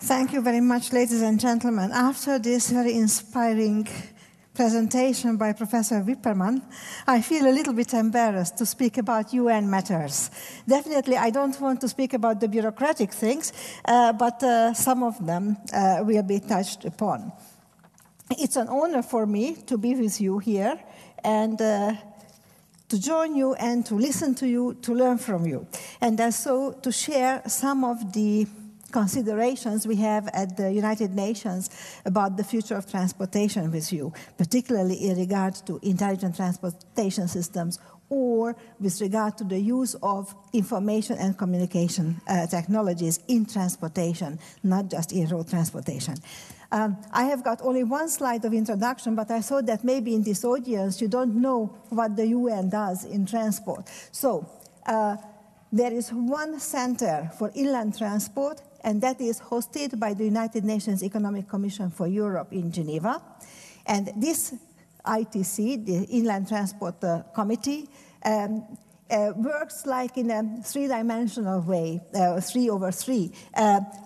Thank you very much, ladies and gentlemen. After this very inspiring presentation by Professor Wippermann, I feel a little bit embarrassed to speak about UN matters. Definitely, I don't want to speak about the bureaucratic things, but some of them will be touched upon. It's an honor for me to be with you here and to join you and to listen to you, to learn from you, and also to share some of the considerations we have at the United Nations about the future of transportation with you, particularly in regard to intelligent transportation systems or with regard to the use of information and communication technologies in transportation, not just in road transportation. I have got only one slide of introduction, but I thought that maybe in this audience you don't know what the UN does in transport. So there is one center for inland transport, and that is hosted by the United Nations Economic Commission for Europe in Geneva. And this ITC, the Inland Transport Committee, works like in a three-dimensional way, 3/3.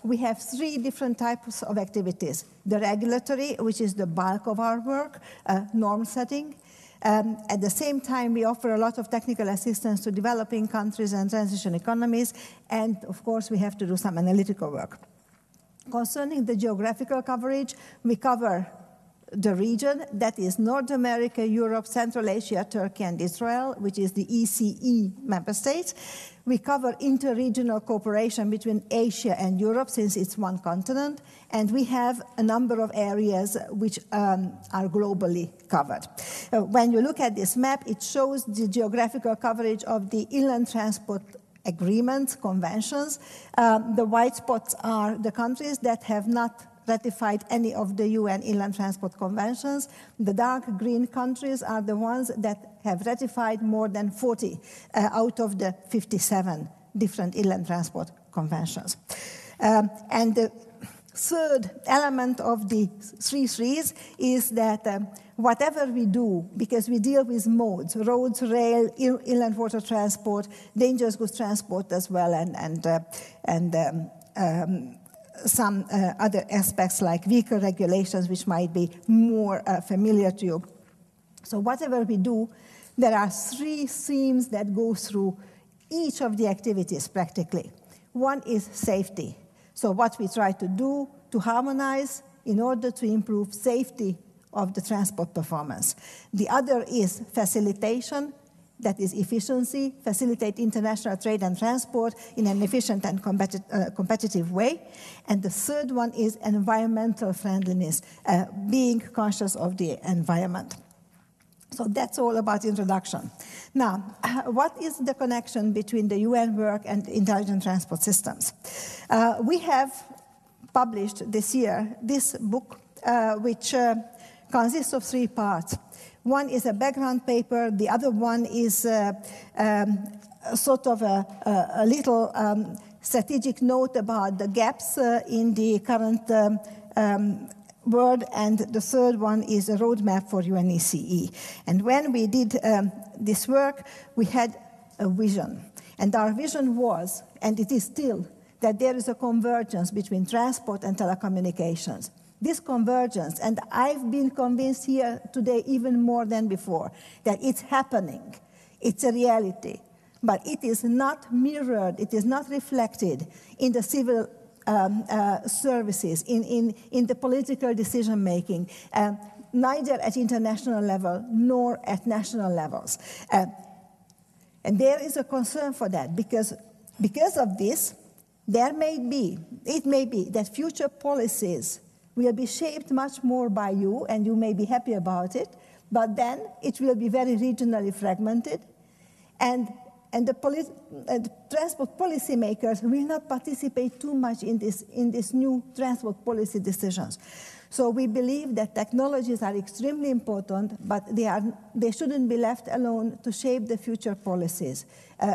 We have three different types of activities. The regulatory, which is the bulk of our work, norm setting. At the same time, we offer a lot of technical assistance to developing countries and transition economies, and of course, we have to do some analytical work. Concerning the geographical coverage, we cover the region, that is North America, Europe, Central Asia, Turkey, and Israel, which is the ECE member states. We cover interregional cooperation between Asia and Europe, since it's one continent, and we have a number of areas which are globally covered. When you look at this map, it shows the geographical coverage of the inland transport agreements, conventions. The white spots are the countries that have not ratified any of the UN Inland Transport Conventions. The dark green countries are the ones that have ratified more than 40 out of the 57 different inland transport conventions. And the third element of the 3 is that whatever we do, because we deal with modes, roads, rail, inland water transport, dangerous goods transport as well, and some other aspects like vehicle regulations, which might be more familiar to you. So whatever we do, there are 3 themes that go through each of the activities practically. One is safety. So what we try to do to harmonize in order to improve safety of the transport performance. The other is facilitation. That is efficiency, facilitate international trade and transport in an efficient and competitive way. And the third one is environmental friendliness, being conscious of the environment. So that's all about introduction. Now, what is the connection between the UN work and intelligent transport systems? We have published this year this book, which consists of 3 parts. One is a background paper, the other one is sort of a little strategic note about the gaps in the current world, and the third one is a roadmap for UNECE. And when we did this work, we had a vision. And our vision was, and it is still, that there is a convergence between transport and telecommunications. This convergence, and I've been convinced here today even more than before, that it's happening, it's a reality, but it is not mirrored, it is not reflected in the civil services, in the political decision-making, neither at international level nor at national levels. And there is a concern for that, because of this, it may be that future policies will be shaped much more by you, and you may be happy about it, but then it will be very regionally fragmented, and the transport policymakers will not participate too much in this new transport policy decisions. So we believe that technologies are extremely important, but they shouldn't be left alone to shape the future policies.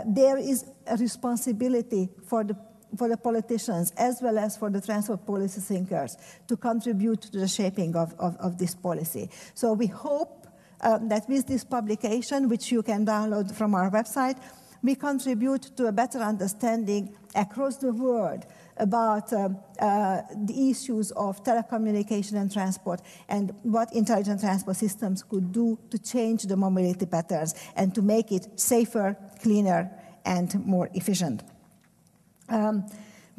There is a responsibility for the politicians as well as for the transport policy thinkers to contribute to the shaping of this policy. So we hope that with this publication, which you can download from our website, we contribute to a better understanding across the world about the issues of telecommunication and transport and what intelligent transport systems could do to change the mobility patterns and to make it safer, cleaner, and more efficient.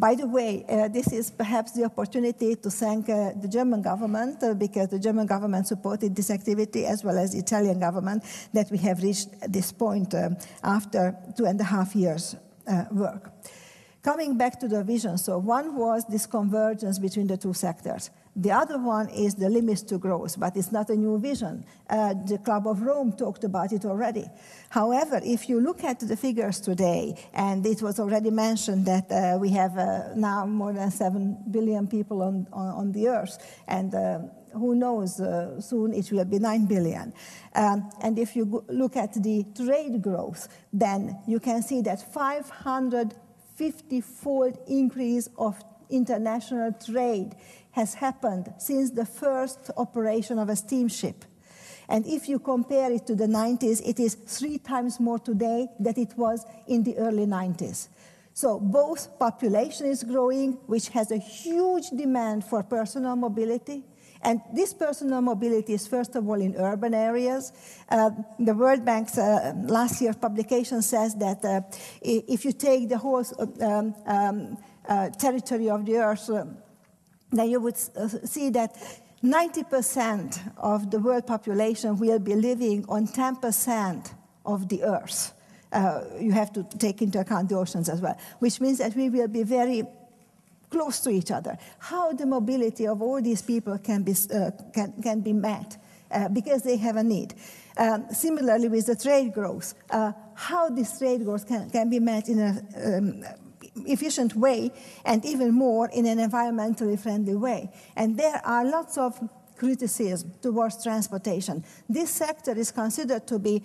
By the way, this is perhaps the opportunity to thank the German government, because the German government supported this activity, as well as the Italian government, that we have reached this point after 2.5 years work. Coming back to the vision, so one was this convergence between the two sectors. The other one is the limits to growth, but it's not a new vision. The Club of Rome talked about it already. However, if you look at the figures today, and it was already mentioned that we have now more than 7 billion people on the earth, and who knows, soon it will be 9 billion. And if you look at the trade growth, then you can see that 550-fold increase of international trade has happened since the first operation of a steamship. And if you compare it to the 90s, it is 3 times more today than it was in the early 90s. So both population is growing, which has a huge demand for personal mobility. And this personal mobility is, first of all, in urban areas. The World Bank's last year's publication says that if you take the whole territory of the earth, then you would see that 90% of the world population will be living on 10% of the earth. You have to take into account the oceans as well, which means that we will be very close to each other. How the mobility of all these people can be met, because they have a need. Similarly with the trade growth, how this trade growth can be met in an efficient way, and even more in an environmentally friendly way. And there are lots of criticism towards transportation. This sector is considered to be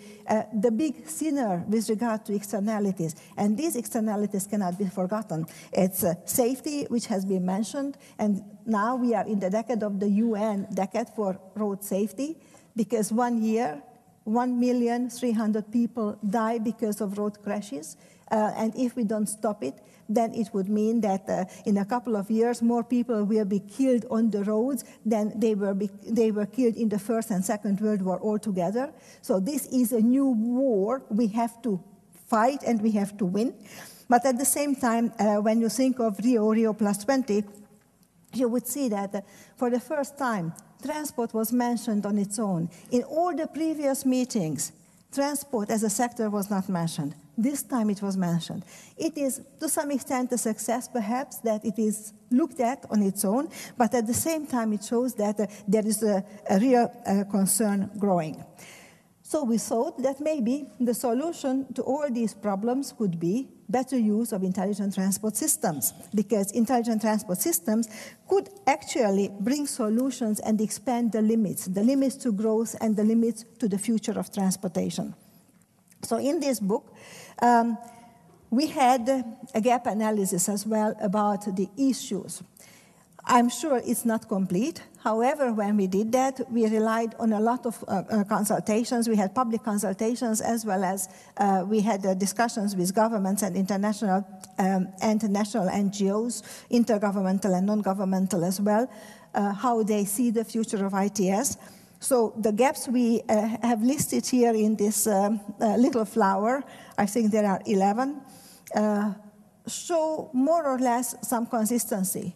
the big sinner with regard to externalities, and these externalities cannot be forgotten. It's safety, which has been mentioned, and now we are in the decade of the UN decade for road safety, because 1 year, 1,300,000 people die because of road crashes, and if we don't stop it, then it would mean that in a couple of years, more people will be killed on the roads than they were killed in the First and Second World War altogether. So this is a new war we have to fight and we have to win. But at the same time, when you think of Rio plus 20, you would see that for the first time, transport was mentioned on its own. In all the previous meetings, transport as a sector was not mentioned. This time it was mentioned. It is, to some extent, a success, perhaps, that it is looked at on its own, but at the same time it shows that there is a real concern growing. So we thought that maybe the solution to all these problems could be better use of intelligent transport systems, because intelligent transport systems could actually bring solutions and expand the limits to growth and the limits to the future of transportation. So in this book, we had a gap analysis as well about the issues. I'm sure it's not complete. However, when we did that, we relied on a lot of consultations. We had public consultations, as well as we had discussions with governments and international and national NGOs, intergovernmental and non-governmental as well, how they see the future of ITS. So the gaps we have listed here in this little flower, I think there are 11, show more or less some consistency.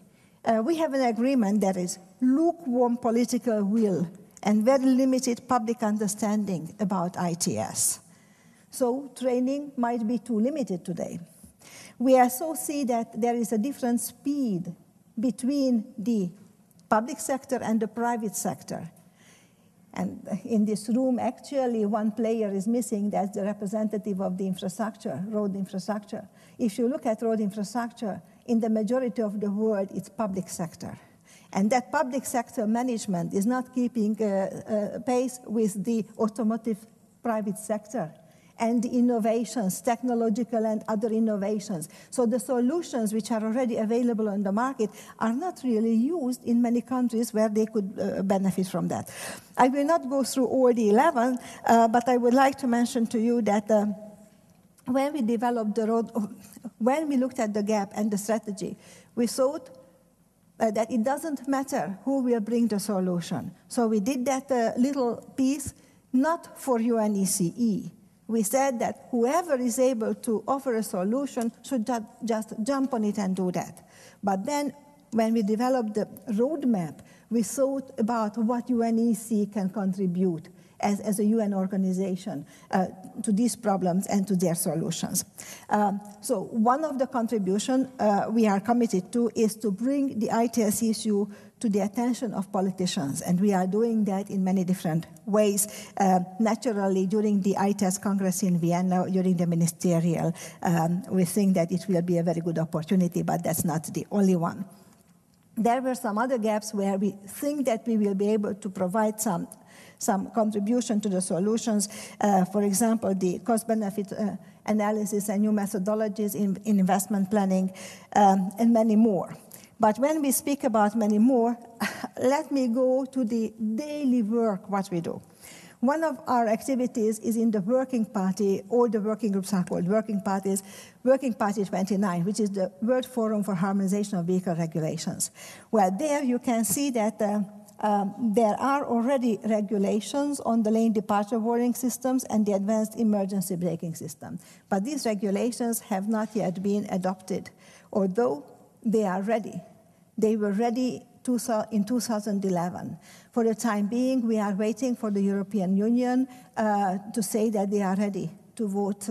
We have an agreement that is lukewarm political will and very limited public understanding about ITS. So training might be too limited today. We also see that there is a different speed between the public sector and the private sector. And in this room, actually, one player is missing. That's the representative of the infrastructure, road infrastructure. If you look at road infrastructure, in the majority of the world, it's public sector. And that public sector management is not keeping pace with the automotive private sector and the innovations, technological and other innovations. So the solutions which are already available on the market are not really used in many countries where they could benefit from that. I will not go through all the 11, but I would like to mention to you that when we developed the road, when we looked at the gap and the strategy, we thought that it doesn't matter who will bring the solution. So we did that little piece, not for UNECE. We said that whoever is able to offer a solution should just jump on it and do that. But then when we developed the roadmap, we thought about what UNECE can contribute as a UN organization to these problems and to their solutions. So one of the contributions we are committed to is to bring the ITS issue to the attention of politicians, and we are doing that in many different ways. Naturally, during the carIT-Kongress in Vienna, during the ministerial, we think that it will be a very good opportunity, but that's not the only one. There were some other gaps where we think that we will be able to provide some contribution to the solutions. For example, the cost-benefit analysis and new methodologies in investment planning, and many more. But when we speak about many more, let me go to the daily work, what we do. One of our activities is in the working party. All the working groups are called working parties. Working Party 29, which is the World Forum for Harmonization of Vehicle Regulations. Well, there you can see that there are already regulations on the lane departure warning systems and the advanced emergency braking system. But these regulations have not yet been adopted, although they are ready. They were ready in 2011. For the time being, we are waiting for the European Union to say that they are ready to vote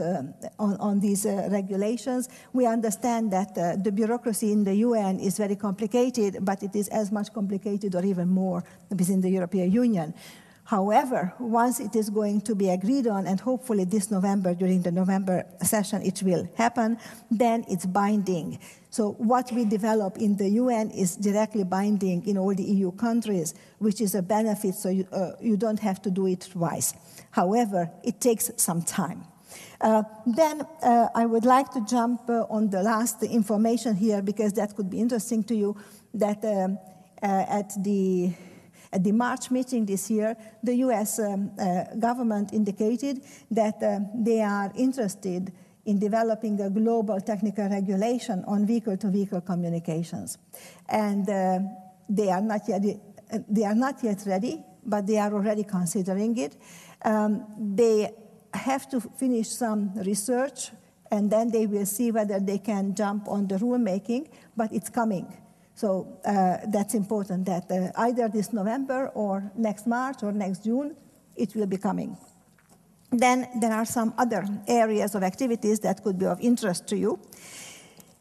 on these regulations. We understand that the bureaucracy in the UN is very complicated, but it is as much complicated or even more within the European Union. However, once it is going to be agreed on, and hopefully this November, during the November session, it will happen, then it's binding. So what we develop in the UN is directly binding in all the EU countries, which is a benefit, so you don't have to do it twice. However, it takes some time. Then I would like to jump on the last information here, because that could be interesting to you, that at the March meeting this year, the US government indicated that they are interested in developing a global technical regulation on vehicle-to-vehicle communications. And they are not yet ready, but they are already considering it. They have to finish some research, and then they will see whether they can jump on the rulemaking, but it's coming. So that's important, that either this November or next March or next June, it will be coming. Then there are some other areas of activities that could be of interest to you.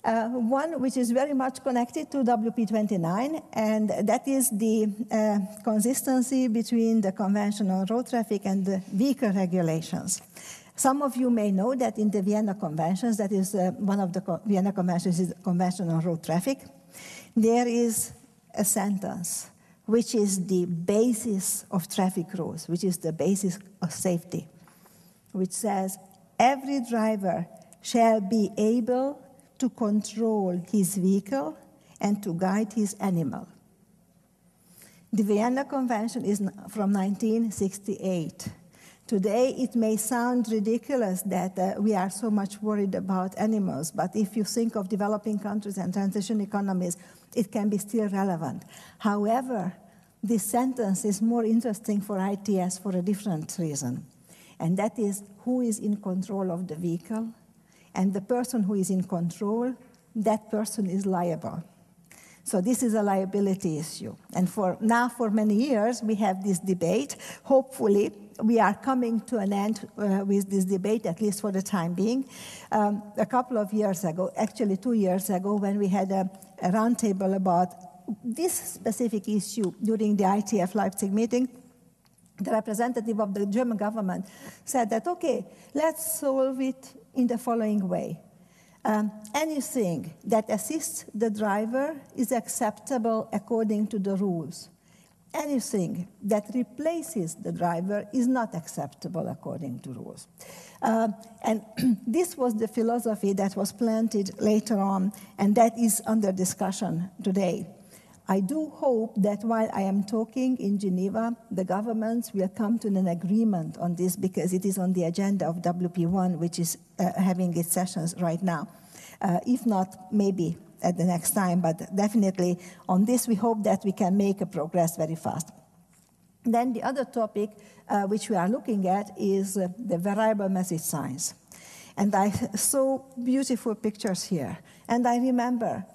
One which is very much connected to WP29, and that is the consistency between the Convention on Road Traffic and the vehicle regulations. Some of you may know that in the Vienna Conventions, that is one of the Vienna Conventions is the Convention on Road Traffic, there is a sentence which is the basis of traffic rules, which is the basis of safety, which says, every driver shall be able to control his vehicle and to guide his animal. The Vienna Convention is from 1968. Today, it may sound ridiculous that we are so much worried about animals, but if you think of developing countries and transition economies, it can be still relevant. However, this sentence is more interesting for ITS for a different reason, and that is who is in control of the vehicle, and the person who is in control, that person is liable. So this is a liability issue. And for many years, we have this debate. Hopefully, we are coming to an end with this debate, at least for the time being. A couple of years ago, actually 2 years ago, when we had a roundtable about this specific issue during the ITF Leipzig meeting, the representative of the German government said that, okay, let's solve it in the following way. Anything that assists the driver is acceptable according to the rules. Anything that replaces the driver is not acceptable according to rules. And this was the philosophy that was planted later on, and that is under discussion today. I do hope that while I am talking in Geneva, the governments will come to an agreement on this, because it is on the agenda of WP1, which is having its sessions right now. If not, maybe at the next time, but definitely on this we hope that we can make a progress very fast. Then the other topic which we are looking at is the variable message signs. And I saw beautiful pictures here, and I remember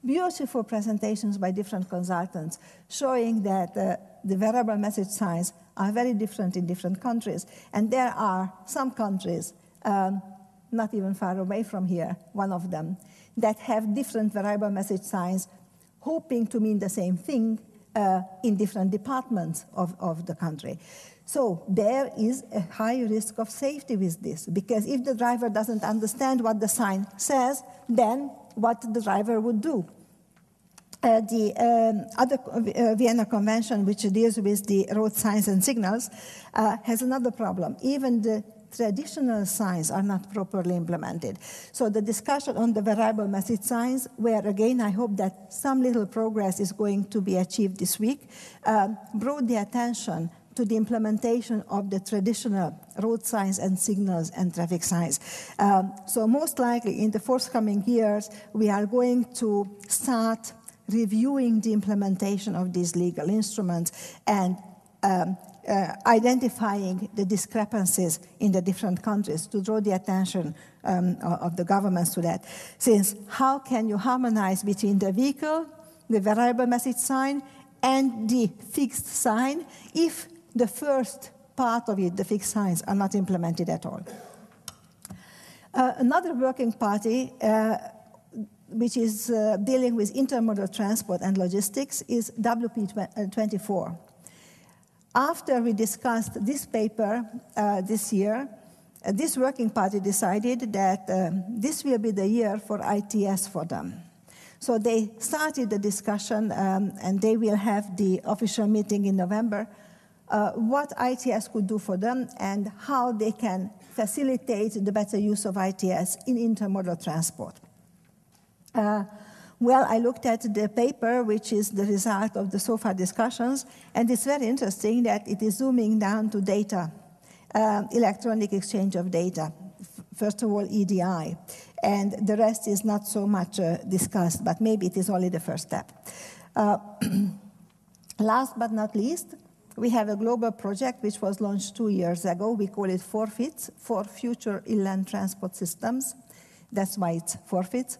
beautiful presentations by different consultants showing that the variable message signs are very different in different countries. And there are some countries, not even far away from here, one of them, that have different variable message signs, hoping to mean the same thing in different departments of the country. So there is a high risk of safety with this, because if the driver doesn't understand what the sign says, then what the driver would do. The other Vienna Convention, which deals with the road signs and signals, has another problem. Even the traditional signs are not properly implemented. So the discussion on the variable message signs, where again I hope that some little progress is going to be achieved this week, brought the attention to the implementation of the traditional road signs and signals and traffic signs. So most likely in the forthcoming years, we are going to start reviewing the implementation of these legal instruments and identifying the discrepancies in the different countries to draw the attention of the governments to that. Since how can you harmonize between the vehicle, the variable message sign, and the fixed sign if the first part of it, the fixed signs, are not implemented at all? Another working party which is dealing with intermodal transport and logistics is WP24. After we discussed this paper this year, this working party decided that this will be the year for ITS for them. So they started the discussion, and they will have the official meeting in November, what ITS could do for them and how they can facilitate the better use of ITS in intermodal transport. Well, I looked at the paper, which is the result of the so far discussions, and it's very interesting that it is zooming down to data, electronic exchange of data, first of all EDI, and the rest is not so much discussed, but maybe it is only the first step. Last but not least, we have a global project which was launched 2 years ago. We call it Forfeits, for Future Inland Transport Systems. That's why it's Forfeits.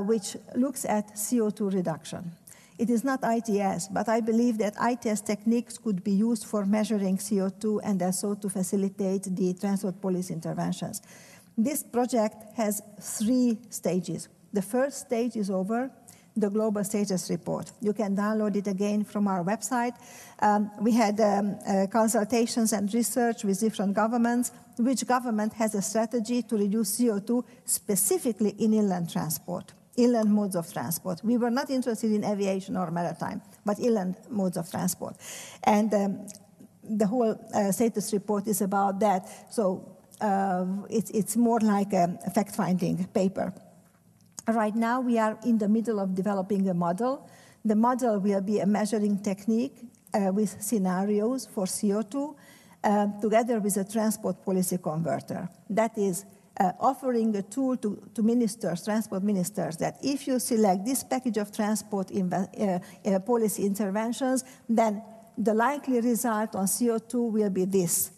Which looks at CO2 reduction. It is not ITS, but I believe that ITS techniques could be used for measuring CO2 and also to facilitate the transport policy interventions. This project has 3 stages. The first stage is over, the global status report. You can download it again from our website. We had consultations and research with different governments. Which government has a strategy to reduce CO2 specifically in inland transport, inland modes of transport. We were not interested in aviation or maritime, but inland modes of transport. And the whole status report is about that. So it's more like a fact-finding paper. Right now, we are in the middle of developing a model. The model will be a measuring technique with scenarios for CO2, together with a transport policy converter. That is offering a tool to ministers, transport ministers, that if you select this package of transport policy interventions, then the likely result on CO2 will be this.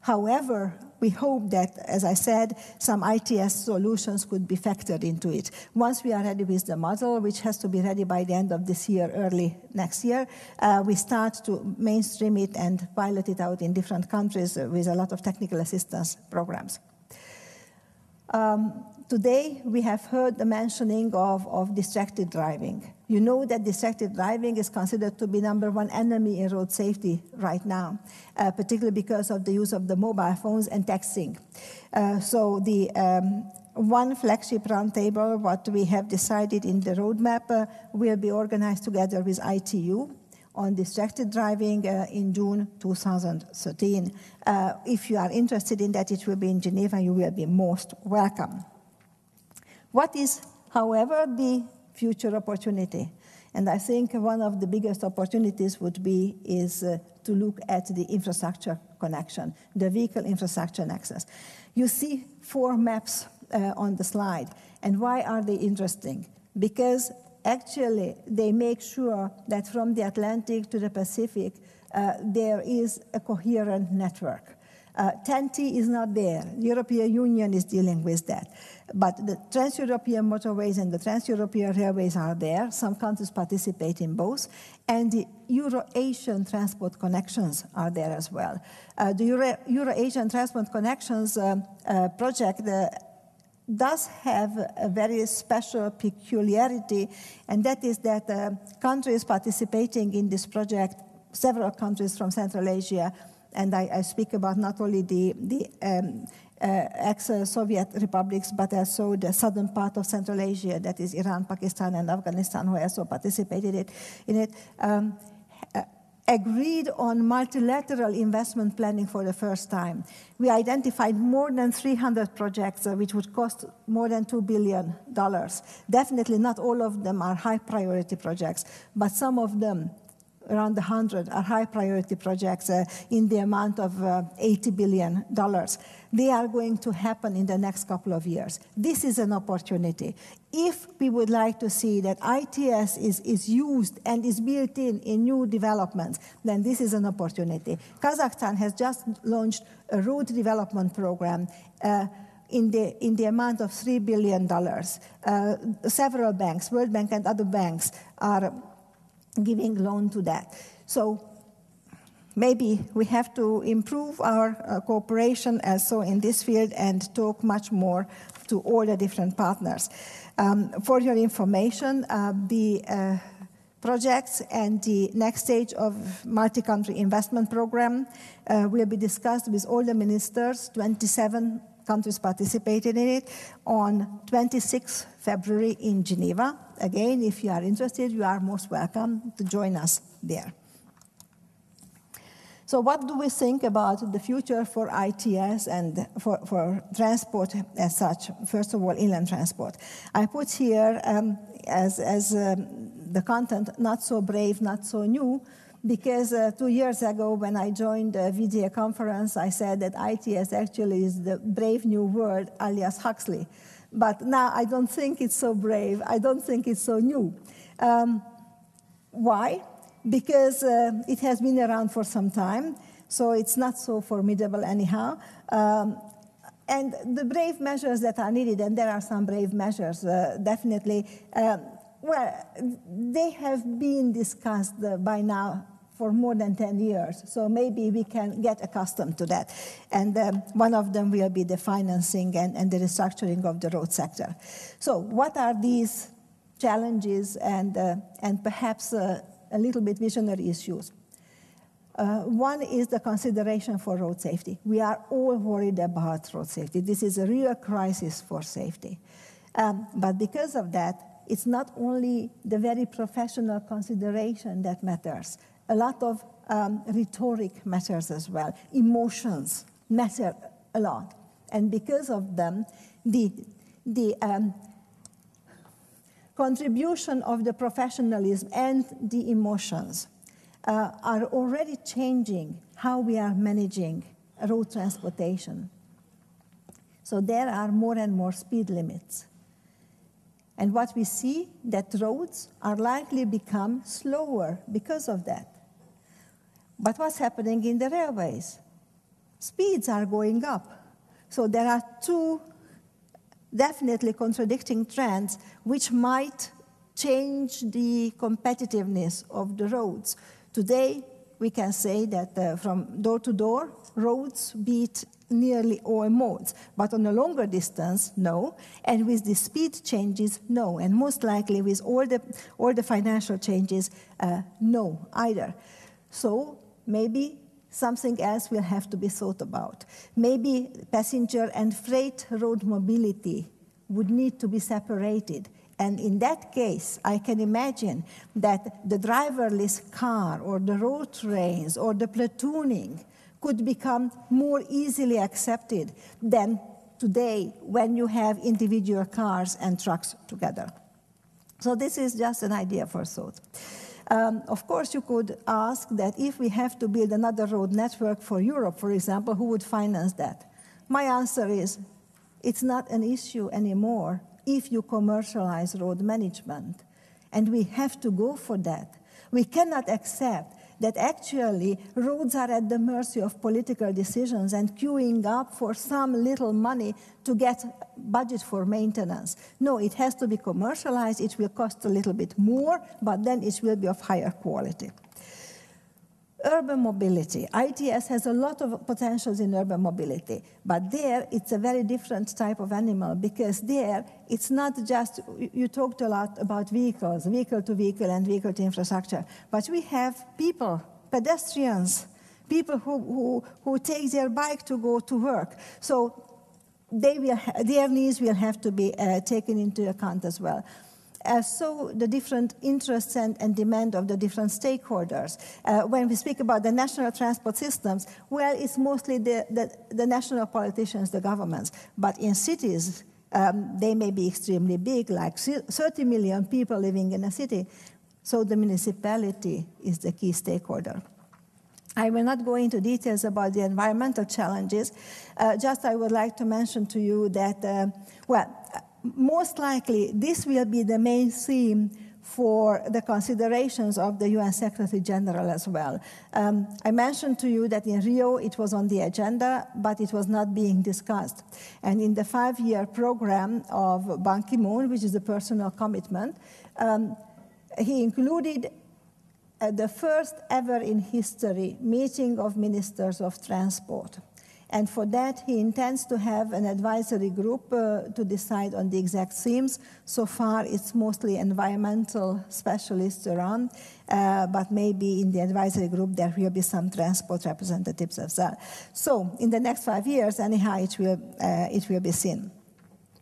However, we hope that, as I said, some ITS solutions could be factored into it. Once we are ready with the model, which has to be ready by the end of this year, early next year, we start to mainstream it and pilot it out in different countries with a lot of technical assistance programs. Today, we have heard the mentioning of distracted driving. You know that distracted driving is considered to be #1 enemy in road safety right now, particularly because of the use of the mobile phones and texting. So the one flagship roundtable, what we have decided in the roadmap, will be organized together with ITU on distracted driving in June 2013. If you are interested in that, it will be in Geneva. You will be most welcome. What is, however, the future opportunity. And I think one of the biggest opportunities would be to look at the infrastructure connection, the vehicle infrastructure access. You see 4 maps on the slide. And why are they interesting? Because actually they make sure that from the Atlantic to the Pacific, there is a coherent network. TEN-T is not there. The European Union is dealing with that. But the trans-European motorways and the trans-European railways are there. Some countries participate in both. And the Euro-Asian transport connections are there as well. The Euro-Asian transport connections project does have a very special peculiarity, and that is that countries participating in this project, several countries from Central Asia, and I speak about not only the ex-Soviet republics, but also the southern part of Central Asia, that is Iran, Pakistan, and Afghanistan, who also participated in it, agreed on multilateral investment planning for the first time. We identified more than 300 projects which would cost more than $2 billion. Definitely not all of them are high priority projects, but some of them, around 100, are high priority projects in the amount of $80 billion. They are going to happen in the next couple of years. This is an opportunity. If we would like to see that ITS is used and is built in new developments, then this is an opportunity. Kazakhstan has just launched a road development program in the amount of $3 billion. Several banks, World Bank and other banks, are giving loan to that. So maybe we have to improve our cooperation also in this field and talk much more to all the different partners. For your information, the projects and the next stage of multi-country investment program will be discussed with all the ministers. 27 countries participated in it on 26 February in Geneva. Again, if you are interested, you are most welcome to join us there. So what do we think about the future for ITS and for transport as such? First of all, inland transport. I put here as the content, not so brave, not so new, because 2 years ago when I joined the VDA conference, I said that ITS actually is the brave new word, alias Huxley. But now I don't think it's so brave. I don't think it's so new. Why? Because it has been around for some time, so it's not so formidable anyhow. And the brave measures that are needed, and there are some brave measures, definitely, well, they have been discussed by now for more than 10 years, so maybe we can get accustomed to that. And one of them will be the financing and the restructuring of the road sector. So what are these challenges and perhaps a little bit visionary issues? One is the consideration for road safety. We are all worried about road safety. This is a real crisis for safety. But because of that, it's not only the very professional consideration that matters. A lot of rhetoric matters as well. Emotions matter a lot. And because of them, the contribution of the professionalism and the emotions are already changing how we are managing road transportation. So there are more and more speed limits. And what we see, that roads are likely become slower because of that. But what's happening in the railways? Speeds are going up. So there are two definitely contradicting trends which might change the competitiveness of the roads. Today, we can say that from door to door, roads beat nearly all modes. But on a longer distance, no. And with the speed changes, no. And most likely with all the financial changes, no either. So maybe something else will have to be thought about. Maybe passenger and freight road mobility would need to be separated. And in that case, I can imagine that the driverless car or the road trains or the platooning could become more easily accepted than today when you have individual cars and trucks together. So this is just an idea for thought. Of course, you could ask that if we have to build another road network for Europe, for example, who would finance that? My answer is, it's not an issue anymore if you commercialize road management. And we have to go for that. We cannot accept that actually roads are at the mercy of political decisions and queuing up for some little money to get budget for maintenance. No, it has to be commercialized. It will cost a little bit more, but then it will be of higher quality. Urban mobility. ITS has a lot of potentials in urban mobility, but there it's a very different type of animal, because there it's not just, you talked a lot about vehicles, vehicle to vehicle and vehicle to infrastructure, but we have people, pedestrians, people who take their bike to go to work. So their needs will have to be taken into account as well. So the different interests and demand of the different stakeholders. When we speak about the national transport systems, well, it's mostly the national politicians, the governments. But in cities, they may be extremely big, like 30 million people living in a city. So the municipality is the key stakeholder. I will not go into details about the environmental challenges. Just I would like to mention to you that, most likely, this will be the main theme for the considerations of the UN Secretary General as well. I mentioned to you that in Rio it was on the agenda, but it was not being discussed. And in the 5-year program of Ban Ki-moon, which is a personal commitment, he included the first ever in history meeting of ministers of transport. And for that, he intends to have an advisory group to decide on the exact themes. So far, it's mostly environmental specialists around, but maybe in the advisory group there will be some transport representatives as well. So in the next 5 years, anyhow, it will be seen.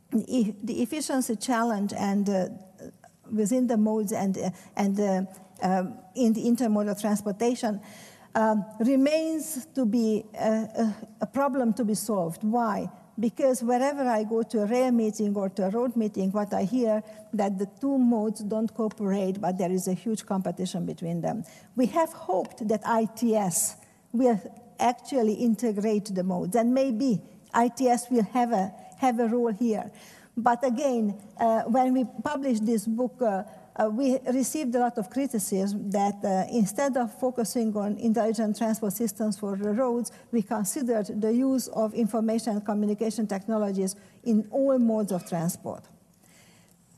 The efficiency challenge and within the modes and in the intermodal transportation remains to be a problem to be solved. Why? Because wherever I go to a rail meeting or to a road meeting, what I hear that the two modes don't cooperate, but there is a huge competition between them. We have hoped that ITS will actually integrate the modes, and maybe ITS will have a role here. But again, when we published this book, we received a lot of criticism that instead of focusing on intelligent transport systems for the roads, we considered the use of information and communication technologies in all modes of transport.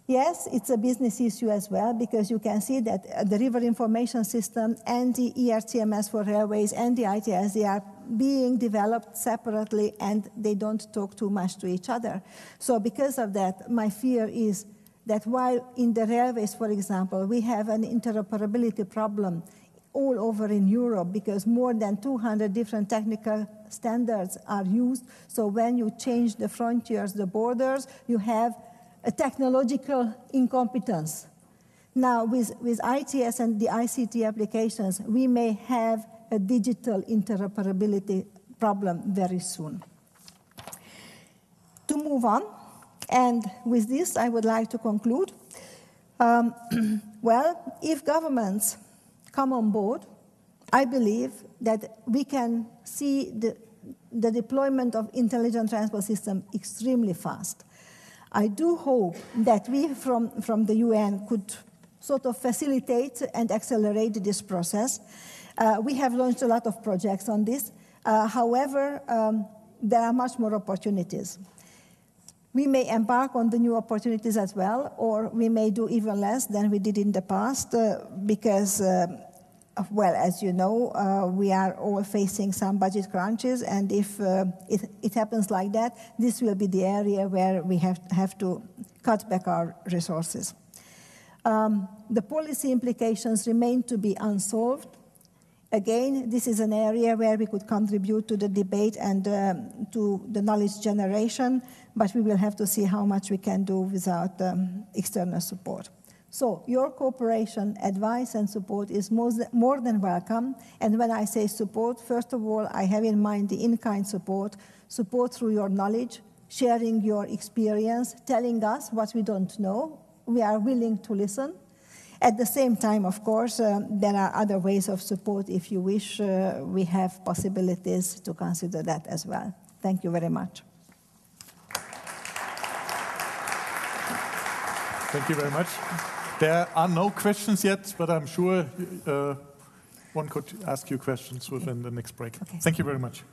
Yes, it's a business issue as well, because you can see that the river information system and the ERTMS for railways and the ITS, they are being developed separately and they don't talk too much to each other. So because of that, my fear is that while in the railways, for example, we have an interoperability problem all over in Europe, because more than 200 different technical standards are used. So when you change the frontiers, the borders, you have a technological incompetence. Now, with ITS and the ICT applications, we may have a digital interoperability problem very soon. To move on, and with this, I would like to conclude. Well, if governments come on board, I believe that we can see the deployment of intelligent transport system extremely fast. I do hope that we from the UN could sort of facilitate and accelerate this process. We have launched a lot of projects on this. However, there are much more opportunities. We may embark on the new opportunities as well, or we may do even less than we did in the past, because, well, as you know, we are all facing some budget crunches, and if it happens like that, this will be the area where we have to cut back our resources. The policy implications remain to be unsolved. Again, this is an area where we could contribute to the debate and to the knowledge generation, but we will have to see how much we can do without external support. So your cooperation, advice, and support is more than welcome. And when I say support, first of all, I have in mind the in-kind support through your knowledge, sharing your experience, telling us what we don't know, we are willing to listen. At the same time, of course, there are other ways of support. If you wish, we have possibilities to consider that as well. Thank you very much. Thank you very much. There are no questions yet, but I'm sure one could ask you questions within the next break. Okay. Thank you very much.